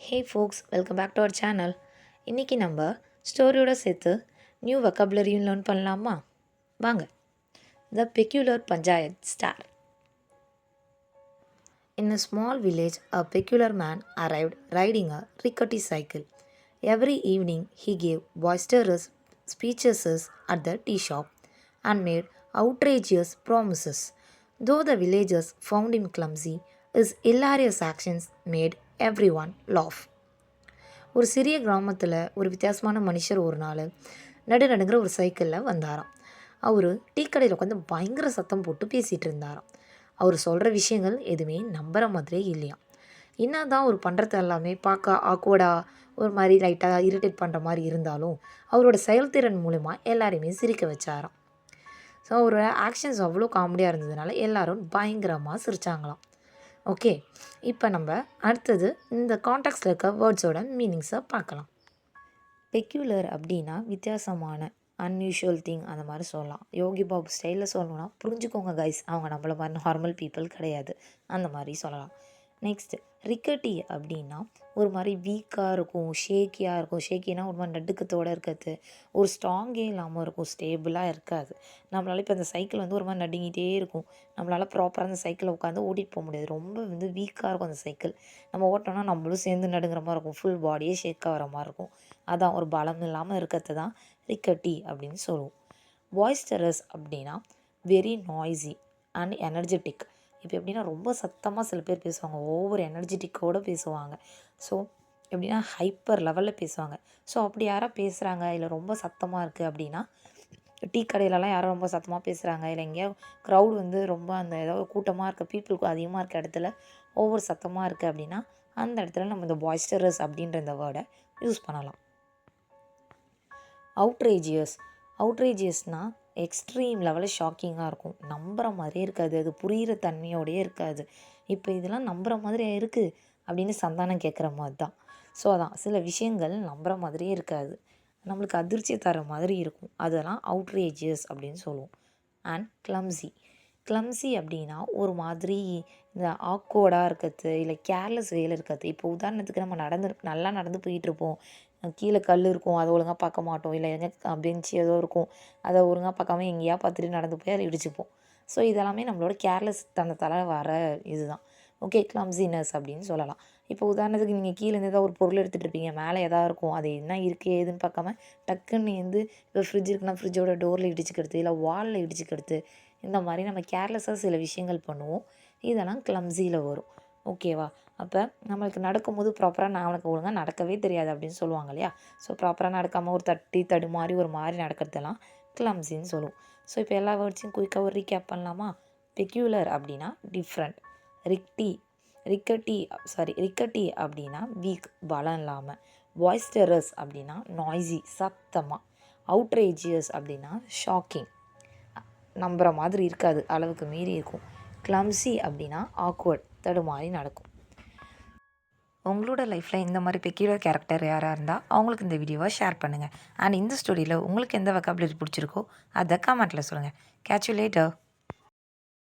Hey folks, welcome back to our channel. இன்றைக்கி நம்ம ஸ்டோரியோட சேர்த்து நியூ வெக்காபுலரியும் லேர்ன் பண்ணலாமா? வாங்க. The peculiar panchayat star. In a small village, a peculiar man arrived riding a rickety cycle. Every evening, he gave boisterous speeches at the tea shop and made outrageous promises. Though the villagers found him clumsy, his hilarious actions made everyone laugh. ஒரு சிறிய கிராமத்தில் ஒரு வித்தியாசமான மனுஷர் ஒரு நாள் நடுநடுங்கிற ஒரு சைக்கிளில் வந்தாராம். அவர் டீ கடையில் உட்காந்து பயங்கர சத்தம் போட்டு பேசிகிட்டு இருந்தாராம். அவர் சொல்கிற விஷயங்கள் எதுவுமே நம்புகிற மாதிரியே இல்லையாம். என்ன தான் அவர் பண்ணுறது எல்லாமே பார்க்க ஆக்வர்டாக ஒரு மாதிரி லைட்டாக இரிட்டேட் பண்ணுற மாதிரி இருந்தாலும் அவரோட செயல்திறன் மூலமாக எல்லாரையுமே சிரிக்க வச்சாராம். ஸோ அவரோட ஆக்ஷன்ஸ் அவ்வளோ காமெடியாக இருந்ததுனால எல்லோரும் பயங்கரமாக சிரித்தாங்களாம். ஓகே, இப்போ நம்ம அடுத்தது இந்த கான்டெக்ஸ்டில் இருக்க வேர்ட்ஸோட மீனிங்ஸை பார்க்கலாம். பெக்யூலர் அப்படின்னா வித்தியாசமான, அன்யூஷுவல் திங் அந்த மாதிரி சொல்லலாம். யோகி பாபு ஸ்டைலில் சொல்லணும்னா புரிஞ்சுக்கோங்க கைஸ், அவங்க நம்மள மாதிரி நார்மல் பீப்புள் கிடையாது, அந்த மாதிரி சொல்லலாம். நெக்ஸ்ட்டு ரிக்கட்டி அப்படின்னா ஒரு மாதிரி வீக்காக இருக்கும், ஷேக்கியாக இருக்கும். ஷேக்கினா ஒரு மாதிரி நடுக்கத்தோடு இருக்கிறது, ஒரு ஸ்ட்ராங்கே இல்லாமல் இருக்கும், ஸ்டேபிளாக இருக்காது. நம்மளால் இப்போ அந்த சைக்கிள் வந்து ஒரு மாதிரி நடுங்கிட்டே இருக்கும், நம்மளால் ப்ராப்பராக அந்த சைக்கிளை உட்காந்து ஓட்டிகிட்டு போக முடியாது. ரொம்ப வந்து வீக்காக இருக்கும் அந்த சைக்கிள். நம்ம ஓட்டோம்னா நம்மளும் சேர்ந்து நடுங்கிற மாதிரி இருக்கும், ஃபுல் பாடியே ஷேக்காக வர மாதிரி இருக்கும். அதான் ஒரு பலம் இல்லாமல் இருக்கிறது தான் ரிக்கட்டி அப்படின்னு சொல்லுவோம். பாய்ஸ்டரஸ் அப்படின்னா வெரி நாய்ஸி அண்ட் எனர்ஜெட்டிக். இப்போ எப்படின்னா ரொம்ப சத்தமாக சில பேர் பேசுவாங்க, ஓவர் எனர்ஜெட்டிக்கோடு பேசுவாங்க. ஸோ எப்படின்னா ஹைப்பர் லெவலில் பேசுவாங்க. ஸோ அப்படி யாராக பேசுகிறாங்க இல்லை ரொம்ப சத்தமாக இருக்குது அப்படின்னா, டீ கடையிலலாம் யாரும் ரொம்ப சத்தமாக பேசுகிறாங்க, இல்லை எங்கேயோ க்ரௌட் வந்து ரொம்ப அந்த ஏதாவது கூட்டமாக இருக்க பீப்புளுக்கு அதிகமாக இருக்க இடத்துல ஓவர் சத்தமாக இருக்குது அப்படின்னா, அந்த இடத்துல நம்ம இந்த பாய்ஸ்டரஸ் அப்படின்ற இந்த வேர்டை யூஸ் பண்ணலாம். அவுட்ரேஜியஸ்னால் எக்ஸ்ட்ரீம் லெவலில் ஷாக்கிங்காக இருக்கும், நம்புகிற மாதிரியே இருக்காது, அது புரிகிற தன்மையோடையே இருக்காது. இப்போ இதெல்லாம் நம்புகிற மாதிரி இருக்குது அப்படின்னு சந்தானம் கேட்குற மாதிரி தான். ஸோ அதான் சில விஷயங்கள் நம்புகிற மாதிரியே இருக்காது, நம்மளுக்கு அதிர்ச்சி தர மாதிரி இருக்கும், அதெல்லாம் அவுட்ரேஜியஸ் அப்படின்னு சொல்லுவோம். அண்ட் கிளம்ஸி அப்படின்னா ஒரு மாதிரி இந்த ஆக்வர்டாக இருக்கிறது, இல்லை கேர்லெஸ் வேலை இருக்கிறது. இப்போ உதாரணத்துக்கு நம்ம நல்லா நடந்து போயிட்டுருப்போம், கீழே கல் இருக்கும், அதை ஒழுங்காக பார்க்க மாட்டோம், இல்லை எங்கே பெஞ்சு ஏதோ இருக்கும், அதை ஒழுங்காக பார்க்காம எங்கேயா பார்த்துட்டு நடந்து போய் அதை இடிச்சுப்போம். ஸோ இதெல்லாமே நம்மளோட கேர்லெஸ் தனத்தால் வர இதுதான். ஓகே, கிளம்ஸினஸ் அப்படின்னு சொல்லலாம். இப்போ உதாரணத்துக்கு நீங்கள் கீழேருந்து ஏதாவது ஒரு பொருள் எடுத்துகிட்டு இருப்பீங்க, மேலே எதாவது இருக்கும், அது என்ன இருக்குது ஏதுன்னு பார்க்காம டக்குன்னு இப்போ ஃப்ரிட்ஜ் இருக்குன்னா ஃப்ரிட்ஜோட டோரில் இடிச்சுக்கிறது, இல்லை வாலில் இடிச்சுக்கிறது, இந்த மாதிரி நம்ம கேர்லெஸ்ஸாக சில விஷயங்கள் பண்ணுவோம். இதெல்லாம் கிளம்ஸியில் வரும். ஓகேவா? அப்போ நம்மளுக்கு நடக்கும்போது ப்ராப்பராக நம்மளுக்கு ஒழுங்காக நடக்கவே தெரியாது அப்படின்னு சொல்லுவாங்க இல்லையா? ஸோ ப்ராப்பராக நடக்காமல் ஒரு தடுமாறி ஒரு மாதிரி நடக்கிறதெல்லாம் கிளம்ஸின்னு சொல்லுவோம். ஸோ இப்போ எல்லா வேர்ட்ஸையும் குயிக்காக ஒரு ரீகேப் பண்ணலாமா? பெக்யூலர் அப்படின்னா டிஃப்ரெண்ட், ரிக்கட்டி அப்படின்னா வீக், பலம் இல்லாமல், பாய்ஸ்டரஸ் அப்படின்னா நாய்ஸி, சத்தமாக, அவுட்ரேஜியஸ் அப்படின்னா ஷாக்கிங், நம்புகிற மாதிரி இருக்காது, அளவுக்கு மீறி இருக்கும், கிளம்ஸி அப்படின்னா ஆக்வர்ட், தடுமாறி நடக்கும். உங்களோட லைஃப்பில் இந்த மாதிரி பெக்யூலர் கேரக்டர் யாராக இருந்தால் அவங்களுக்கு இந்த வீடியோவை ஷேர் பண்ணுங்கள். அண்ட் இந்த ஸ்டோரியில் உங்களுக்கு எந்த வெக்காபுலரி பிடிச்சிருக்கோ அதை கமெண்ட்டில் சொல்லுங்கள். Catch you later.